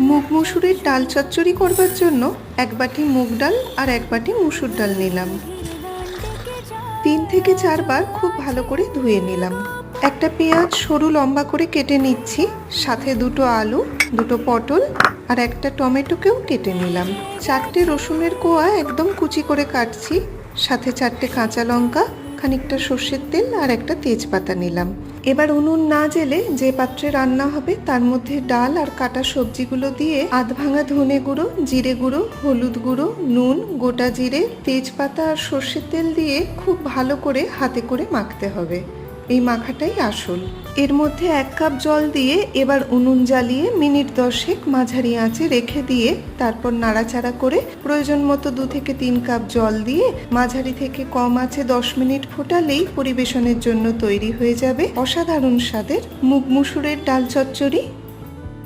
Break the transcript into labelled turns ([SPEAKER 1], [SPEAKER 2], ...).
[SPEAKER 1] মুগ মুসুরির ডাল চচ্চড়ি করবার জন্য এক বাটি মুগ ডাল আর এক বাটি মুসুর ডাল নিলাম। 3 থেকে 4 বার খুব ভালো করে ধুয়ে নিলাম। একটা পেঁয়াজ সরু লম্বা করে কেটে নিচ্ছি, সাথে 2টো আলু, 2টো পটল আর একটা টমেটোকেও কেটে নিলাম। 4টে রসুনের কোয়া একদম কুচি করে কাটছি, সাথে 4টে কাঁচা লঙ্কা, খানিকটা সর্ষের তেল আর একটা তেজপাতা নিলাম। এবার উনুন না জ্বেলে যে পাত্রে রান্না হবে তার মধ্যে ডাল আর কাটা সবজিগুলো দিয়ে আধ ভাঙা ধনে গুঁড়ো, জিরে গুঁড়ো, হলুদ গুঁড়ো, নুন, গোটা জিরে, তেজপাতা আর সর্ষের তেল দিয়ে খুব ভালো করে হাতে করে মাখতে হবে। এই মাখাটাই আসল। এর মধ্যে 1 কাপ জল দিয়ে এবার উনুন জ্বালিয়ে মিনিট 10 মাঝারি আঁচে রেখে দিয়ে তারপর নাড়াচাড়া করে প্রয়োজন মতো 2 থেকে 3 কাপ জল দিয়ে মাঝারি থেকে কম আঁচে 10 মিনিট ফোটালেই পরিবেশনের জন্য তৈরি হয়ে যাবে অসাধারণ স্বাদের মুগ মুসুরের ডাল চচ্চড়ি।